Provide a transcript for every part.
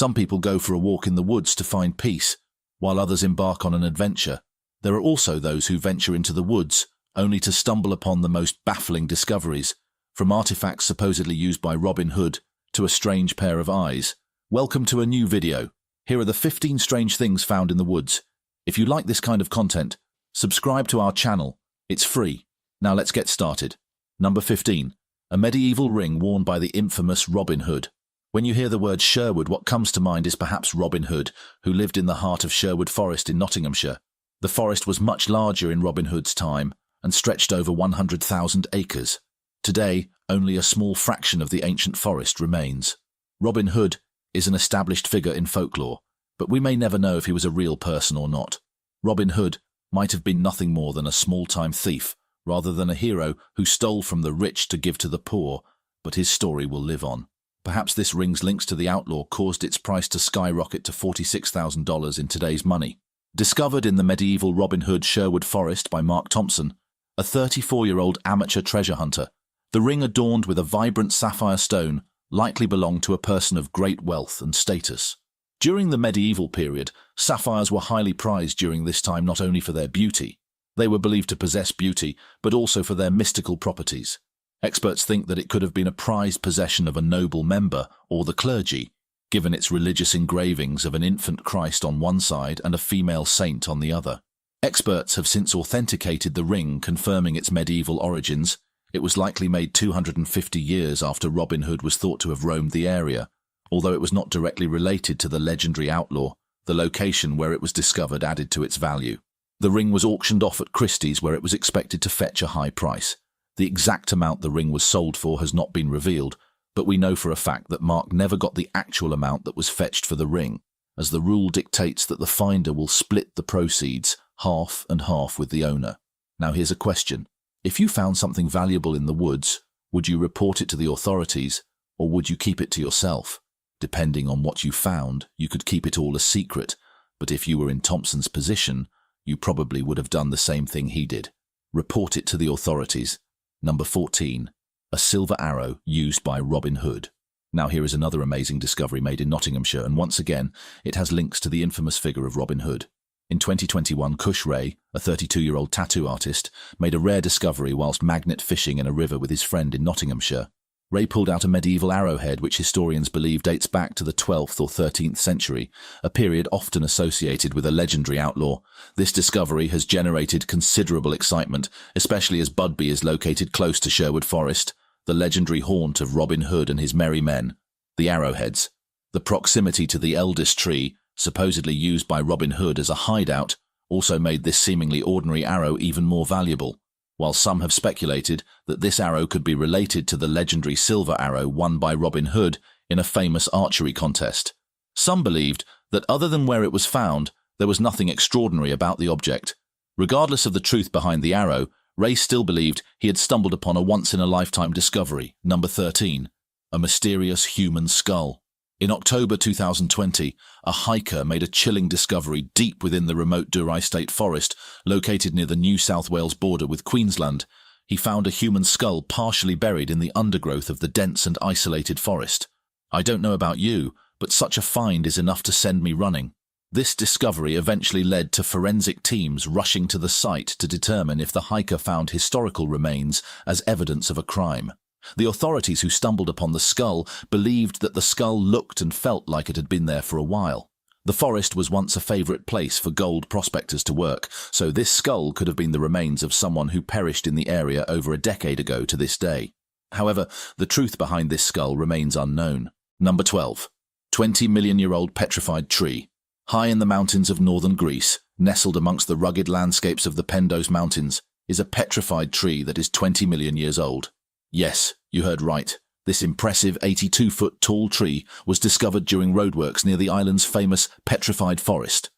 Some people go for a walk in the woods to find peace, while others embark on an adventure. There are also those who venture into the woods, only to stumble upon the most baffling discoveries, from artifacts supposedly used by Robin Hood to a strange pair of eyes. Welcome to a new video. Here are the 15 strange things found in the woods. If you like this kind of content, subscribe to our channel. It's free. Now let's get started. Number 15. A medieval ring worn by the infamous Robin Hood. When you hear the word Sherwood, what comes to mind is perhaps Robin Hood, who lived in the heart of Sherwood Forest in Nottinghamshire. The forest was much larger in Robin Hood's time and stretched over 100,000 acres. Today, only a small fraction of the ancient forest remains. Robin Hood is an established figure in folklore, but we may never know if he was a real person or not. Robin Hood might have been nothing more than a small-time thief, rather than a hero who stole from the rich to give to the poor, but his story will live on. Perhaps this ring's links to the outlaw caused its price to skyrocket to $46,000 in today's money. Discovered in the medieval Robin Hood Sherwood Forest by Mark Thompson, a 34-year-old amateur treasure hunter, the ring adorned with a vibrant sapphire stone likely belonged to a person of great wealth and status. During the medieval period, sapphires were highly prized during this time not only for their beauty. They were believed to possess beauty, but also for their mystical properties. Experts think that it could have been a prized possession of a noble member or the clergy, given its religious engravings of an infant Christ on one side and a female saint on the other. Experts have since authenticated the ring, confirming its medieval origins. It was likely made 250 years after Robin Hood was thought to have roamed the area. Although it was not directly related to the legendary outlaw, the location where it was discovered added to its value. The ring was auctioned off at Christie's, where it was expected to fetch a high price. The exact amount the ring was sold for has not been revealed, but we know for a fact that Mark never got the actual amount that was fetched for the ring, as the rule dictates that the finder will split the proceeds half and half with the owner. Now here's a question. If you found something valuable in the woods, would you report it to the authorities, or would you keep it to yourself? Depending on what you found, you could keep it all a secret, but if you were in Thompson's position, you probably would have done the same thing he did. Report it to the authorities. Number 14. A silver arrow used by Robin Hood. Now here is another amazing discovery made in Nottinghamshire, and once again, it has links to the infamous figure of Robin Hood. In 2021, Cush Ray, a 32-year-old tattoo artist, made a rare discovery whilst magnet fishing in a river with his friend in Nottinghamshire. Ray pulled out a medieval arrowhead which historians believe dates back to the 12th or 13th century, a period often associated with a legendary outlaw. This discovery has generated considerable excitement, especially as Budby is located close to Sherwood Forest, the legendary haunt of Robin Hood and his merry men. The arrowheads. The proximity to the eldest tree, supposedly used by Robin Hood as a hideout, also made this seemingly ordinary arrow even more valuable, while some have speculated that this arrow could be related to the legendary silver arrow won by Robin Hood in a famous archery contest. Some believed that other than where it was found, there was nothing extraordinary about the object. Regardless of the truth behind the arrow, Ray still believed he had stumbled upon a once-in-a-lifetime discovery. Number 13. A mysterious human skull. In October 2020, a hiker made a chilling discovery deep within the remote Durai State Forest, located near the New South Wales border with Queensland. He found a human skull partially buried in the undergrowth of the dense and isolated forest. I don't know about you, but such a find is enough to send me running. This discovery eventually led to forensic teams rushing to the site to determine if the hiker found historical remains as evidence of a crime. The authorities who stumbled upon the skull believed that the skull looked and felt like it had been there for a while. The forest was once a favourite place for gold prospectors to work, so this skull could have been the remains of someone who perished in the area over a decade ago to this day. However, the truth behind this skull remains unknown. Number 12. 20-million-year-old petrified tree. High in the mountains of northern Greece, nestled amongst the rugged landscapes of the Pendos Mountains, is a petrified tree that is 20 million years old. Yes, you heard right. This impressive 82-foot tall tree was discovered during roadworks near the island's famous petrified forest.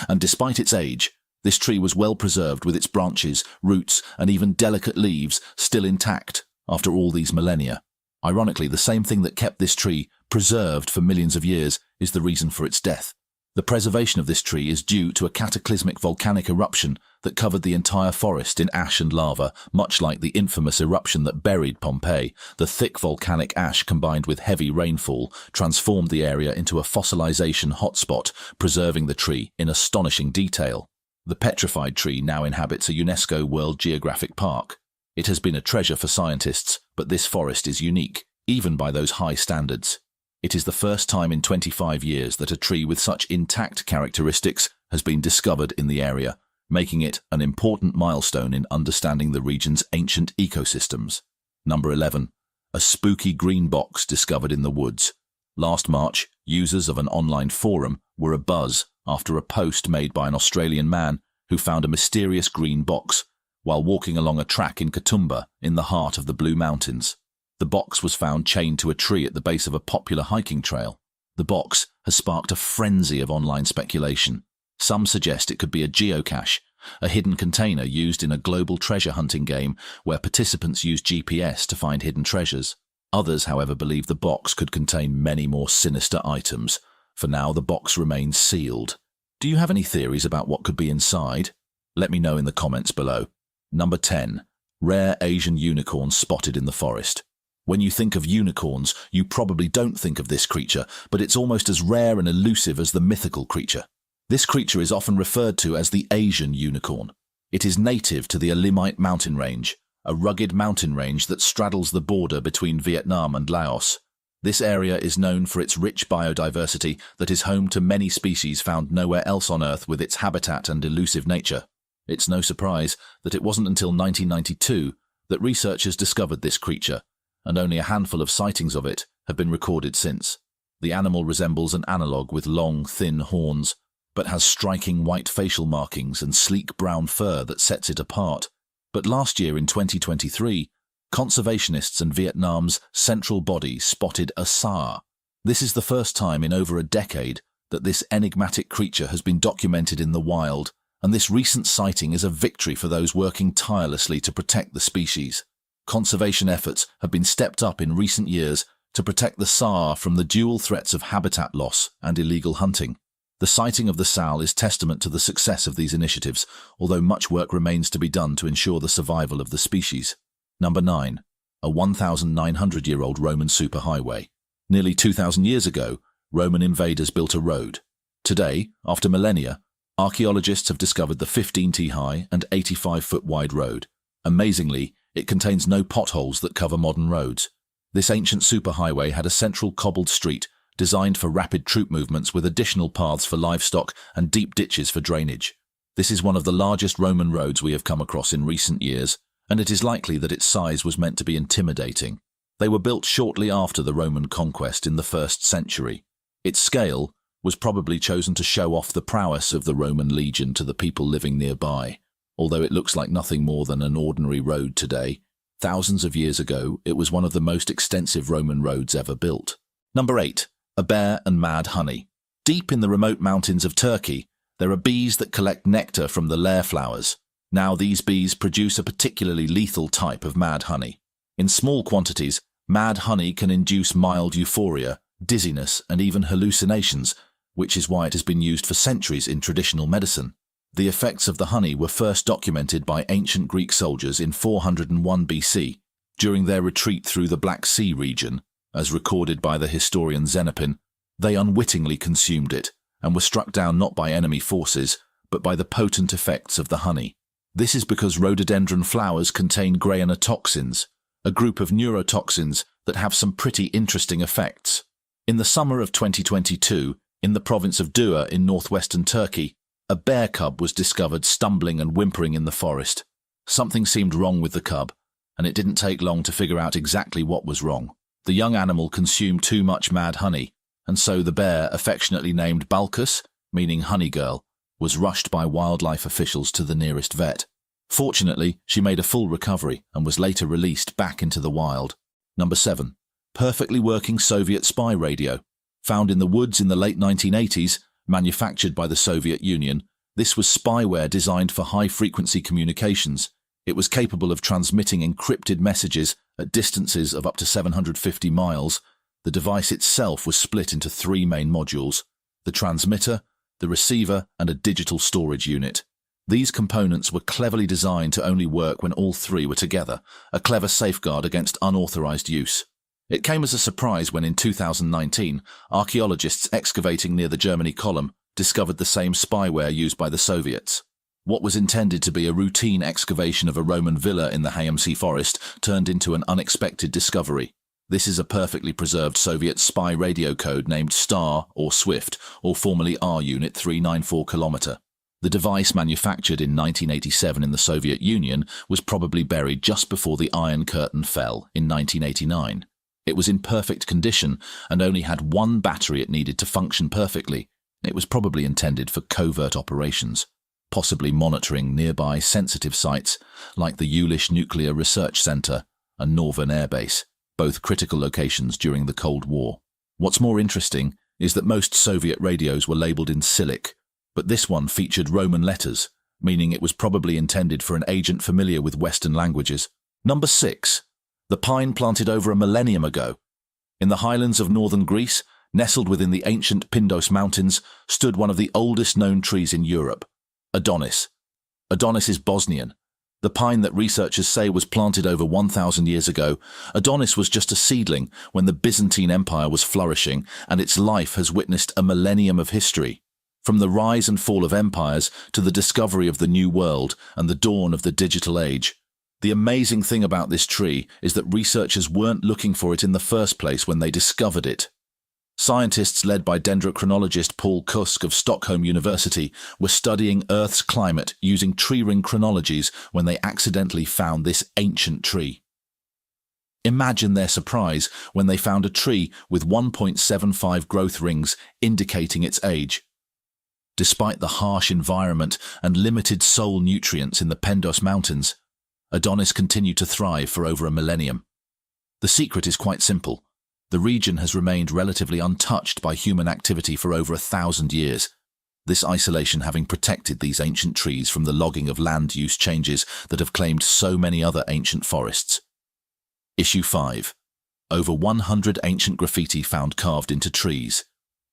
And despite its age, this tree was well preserved with its branches, roots, and even delicate leaves still intact after all these millennia. Ironically, the same thing that kept this tree preserved for millions of years is the reason for its death. The preservation of this tree is due to a cataclysmic volcanic eruption that covered the entire forest in ash and lava, much like the infamous eruption that buried Pompeii. The thick volcanic ash combined with heavy rainfall transformed the area into a fossilization hotspot, preserving the tree in astonishing detail. The petrified tree now inhabits a UNESCO World Geographic Park. It has been a treasure for scientists, but this forest is unique, even by those high standards. It is the first time in 25 years that a tree with such intact characteristics has been discovered in the area, making it an important milestone in understanding the region's ancient ecosystems. Number 11. A spooky green box discovered in the woods. Last March, users of an online forum were abuzz after a post made by an Australian man who found a mysterious green box while walking along a track in Katoomba in the heart of the Blue Mountains. The box was found chained to a tree at the base of a popular hiking trail. The box has sparked a frenzy of online speculation. Some suggest it could be a geocache, a hidden container used in a global treasure hunting game where participants use GPS to find hidden treasures. Others, however, believe the box could contain many more sinister items. For now, the box remains sealed. Do you have any theories about what could be inside? Let me know in the comments below. Number 10. Rare Asian unicorn spotted in the forest. When you think of unicorns, you probably don't think of this creature, but it's almost as rare and elusive as the mythical creature. This creature is often referred to as the Asian unicorn. It is native to the Alimite mountain range, a rugged mountain range that straddles the border between Vietnam and Laos. This area is known for its rich biodiversity that is home to many species found nowhere else on Earth with its habitat and elusive nature. It's no surprise that it wasn't until 1992 that researchers discovered this creature, and only a handful of sightings of it have been recorded since. The animal resembles an antelope with long, thin horns, but has striking white facial markings and sleek brown fur that sets it apart. But last year in 2023, conservationists in Vietnam's central body spotted a SAR. This is the first time in over a decade that this enigmatic creature has been documented in the wild, and this recent sighting is a victory for those working tirelessly to protect the species. Conservation efforts have been stepped up in recent years to protect the SAR from the dual threats of habitat loss and illegal hunting. The sighting of the SAL is testament to the success of these initiatives, although much work remains to be done to ensure the survival of the species. Number 9. A 1,900-year-old Roman superhighway. Nearly 2,000 years ago, Roman invaders built a road. Today, after millennia, archaeologists have discovered the 15-t-high and 85-foot-wide road. Amazingly, it contains no potholes that cover modern roads. This ancient superhighway had a central cobbled street designed for rapid troop movements with additional paths for livestock and deep ditches for drainage. This is one of the largest Roman roads we have come across in recent years, and it is likely that its size was meant to be intimidating. They were built shortly after the Roman conquest in the 1st century. Its scale was probably chosen to show off the prowess of the Roman legion to the people living nearby. Although it looks like nothing more than an ordinary road today, thousands of years ago it was one of the most extensive Roman roads ever built. Number 8. A bear and mad honey. Deep in the remote mountains of Turkey, there are bees that collect nectar from the lyre flowers. Now these bees produce a particularly lethal type of mad honey. In small quantities, mad honey can induce mild euphoria, dizziness, and even hallucinations, which is why it has been used for centuries in traditional medicine. The effects of the honey were first documented by ancient Greek soldiers in 401 BC, during their retreat through the Black Sea region. As recorded by the historian Xenophon, they unwittingly consumed it and were struck down not by enemy forces, but by the potent effects of the honey. This is because rhododendron flowers contain granotoxins, a group of neurotoxins that have some pretty interesting effects. In the summer of 2022, in the province of Dua in northwestern Turkey, a bear cub was discovered stumbling and whimpering in the forest. Something seemed wrong with the cub, and it didn't take long to figure out exactly what was wrong. The young animal consumed too much mad honey, and so the bear, affectionately named Balkis, meaning honey girl, was rushed by wildlife officials to the nearest vet. Fortunately, she made a full recovery and was later released back into the wild. Number 7. Perfectly working Soviet spy radio. Found in the woods in the late 1980s, manufactured by the Soviet Union, this was spyware designed for high-frequency communications. It was capable of transmitting encrypted messages at distances of up to 750 miles. The device itself was split into 3 main modules: the transmitter, the receiver, and a digital storage unit. These components were cleverly designed to only work when all three were together, a clever safeguard against unauthorized use. It came as a surprise when in 2019, archaeologists excavating near the Germany column discovered the same spyware used by the Soviets. What was intended to be a routine excavation of a Roman villa in the Hayamsi forest turned into an unexpected discovery. This is a perfectly preserved Soviet spy radio code named STAR or SWIFT, or formerly R-Unit 394 km. The device, manufactured in 1987 in the Soviet Union, was probably buried just before the Iron Curtain fell in 1989. It was in perfect condition and only had one battery it needed to function perfectly. It was probably intended for covert operations, possibly monitoring nearby sensitive sites like the Ulish Nuclear Research Center and Northern Air Base, both critical locations during the Cold War. What's more interesting is that most Soviet radios were labeled in Cyrillic, but this one featured Roman letters, meaning it was probably intended for an agent familiar with Western languages. Number 6. The pine planted over a millennium ago. In the highlands of northern Greece, nestled within the ancient Pindos Mountains, stood one of the oldest known trees in Europe, Adonis. Adonis is Bosnian. The pine that researchers say was planted over 1,000 years ago. Adonis was just a seedling when the Byzantine Empire was flourishing, and its life has witnessed a millennium of history. From the rise and fall of empires to the discovery of the New World and the dawn of the digital age. The amazing thing about this tree is that researchers weren't looking for it in the first place when they discovered it. Scientists led by dendrochronologist Paul Kusk of Stockholm University were studying Earth's climate using tree ring chronologies when they accidentally found this ancient tree. Imagine their surprise when they found a tree with 1.75 growth rings indicating its age. Despite the harsh environment and limited soil nutrients in the Pindos Mountains, Adonis continued to thrive for over a millennium. The secret is quite simple. The region has remained relatively untouched by human activity for over 1,000 years, this isolation having protected these ancient trees from the logging of land use changes that have claimed so many other ancient forests. Issue 5. Over 100 ancient graffiti found carved into trees.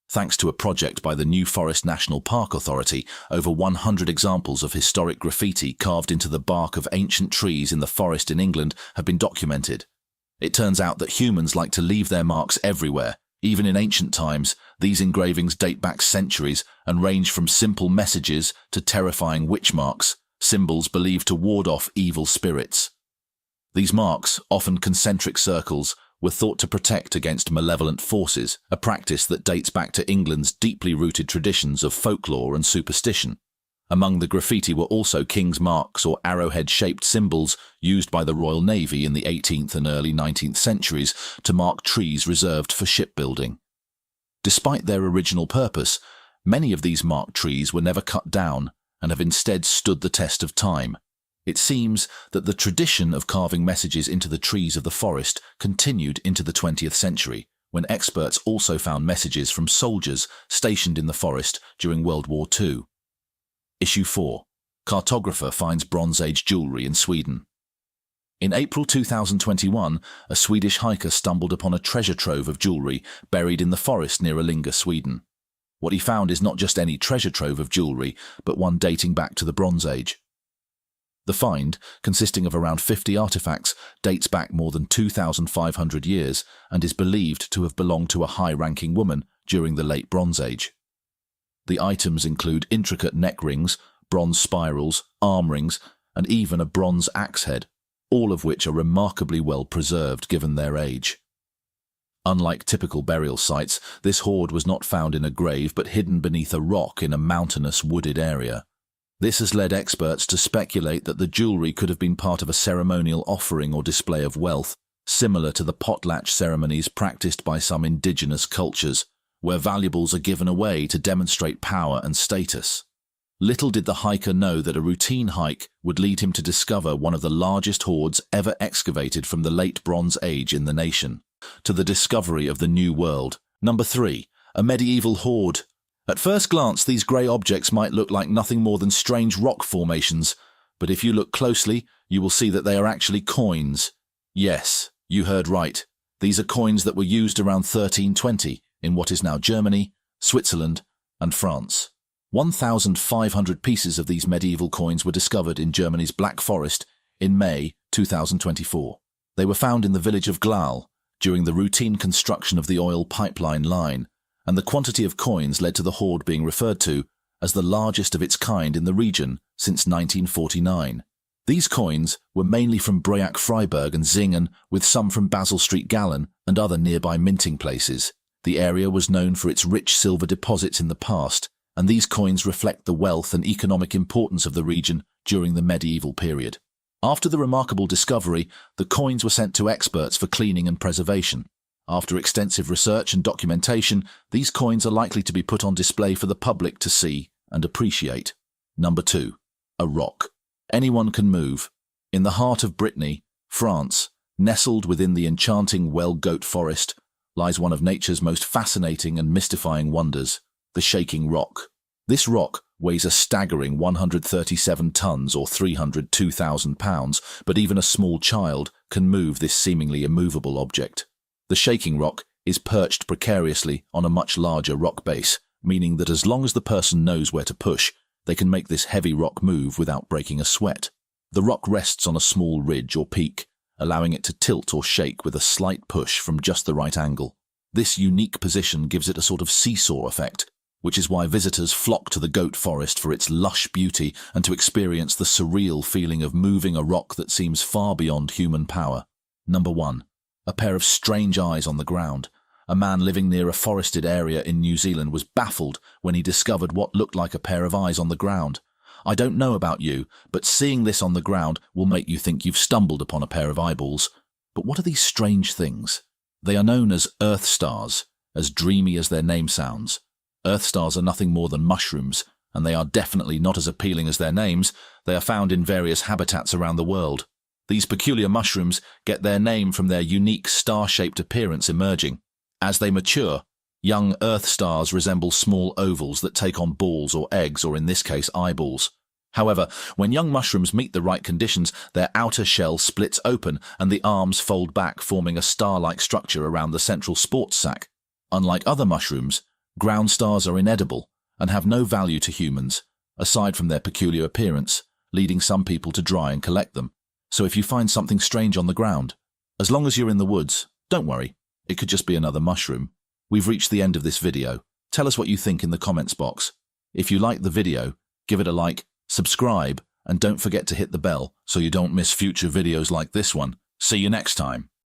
Thanks to a project by the New Forest National Park Authority, over 100 examples of historic graffiti carved into the bark of ancient trees in the forest in England have been documented. It turns out that humans like to leave their marks everywhere. Even in ancient times, these engravings date back centuries and range from simple messages to terrifying witch marks, symbols believed to ward off evil spirits. These marks, often concentric circles, were thought to protect against malevolent forces, a practice that dates back to England's deeply rooted traditions of folklore and superstition. Among the graffiti were also king's marks or arrowhead-shaped symbols used by the Royal Navy in the 18th and early 19th centuries to mark trees reserved for shipbuilding. Despite their original purpose, many of these marked trees were never cut down and have instead stood the test of time. It seems that the tradition of carving messages into the trees of the forest continued into the 20th century, when experts also found messages from soldiers stationed in the forest during World War II. Issue 4. Cartographer finds Bronze Age jewellery in Sweden. In April 2021, a Swedish hiker stumbled upon a treasure trove of jewellery buried in the forest near Alinga, Sweden. What he found is not just any treasure trove of jewellery, but one dating back to the Bronze Age. The find, consisting of around 50 artifacts, dates back more than 2,500 years and is believed to have belonged to a high-ranking woman during the Late Bronze Age. The items include intricate neck rings, bronze spirals, arm rings, and even a bronze axe head, all of which are remarkably well preserved given their age. Unlike typical burial sites, this hoard was not found in a grave but hidden beneath a rock in a mountainous wooded area. This has led experts to speculate that the jewellery could have been part of a ceremonial offering or display of wealth, similar to the potlatch ceremonies practiced by some indigenous cultures, where valuables are given away to demonstrate power and status. Little did the hiker know that a routine hike would lead him to discover one of the largest hoards ever excavated from the Late Bronze Age in the nation, to the discovery of the New World. Number 3. A medieval hoard. At first glance, these grey objects might look like nothing more than strange rock formations, but if you look closely, you will see that they are actually coins. Yes, you heard right. These are coins that were used around 1320 in what is now Germany, Switzerland, and France. 1,500 pieces of these medieval coins were discovered in Germany's Black Forest in May 2024. They were found in the village of Glau during the routine construction of the oil pipeline line, and the quantity of coins led to the hoard being referred to as the largest of its kind in the region since 1949. These coins were mainly from Breac Freiburg and Zingen, with some from Basel Street Gallen and other nearby minting places. The area was known for its rich silver deposits in the past, and these coins reflect the wealth and economic importance of the region during the medieval period. After the remarkable discovery, the coins were sent to experts for cleaning and preservation. After extensive research and documentation, these coins are likely to be put on display for the public to see and appreciate. Number 2. A rock. Anyone can move. In the heart of Brittany, France, nestled within the enchanting Well-Goat Forest, lies one of nature's most fascinating and mystifying wonders, the Shaking Rock. This rock weighs a staggering 137 tons or 302,000 pounds, but even a small child can move this seemingly immovable object. The Shaking Rock is perched precariously on a much larger rock base, meaning that as long as the person knows where to push, they can make this heavy rock move without breaking a sweat. The rock rests on a small ridge or peak, allowing it to tilt or shake with a slight push from just the right angle. This unique position gives it a sort of seesaw effect, which is why visitors flock to the Goat Forest for its lush beauty and to experience the surreal feeling of moving a rock that seems far beyond human power. Number 1. A pair of strange eyes on the ground. A man living near a forested area in New Zealand was baffled when he discovered what looked like a pair of eyes on the ground. I don't know about you, but seeing this on the ground will make you think you've stumbled upon a pair of eyeballs. But what are these strange things? They are known as earth stars, as dreamy as their name sounds. Earth stars are nothing more than mushrooms, and they are definitely not as appealing as their names. They are found in various habitats around the world. These peculiar mushrooms get their name from their unique star-shaped appearance emerging. As they mature, young Earth stars resemble small ovals that take on balls or eggs, or in this case, eyeballs. However, when young mushrooms meet the right conditions, their outer shell splits open and the arms fold back, forming a star-like structure around the central sports sac. Unlike other mushrooms, ground stars are inedible and have no value to humans, aside from their peculiar appearance, leading some people to try and collect them. So if you find something strange on the ground, as long as you're in the woods, don't worry. It could just be another mushroom. We've reached the end of this video. Tell us what you think in the comments box. If you liked the video, give it a like, subscribe, and don't forget to hit the bell so you don't miss future videos like this one. See you next time.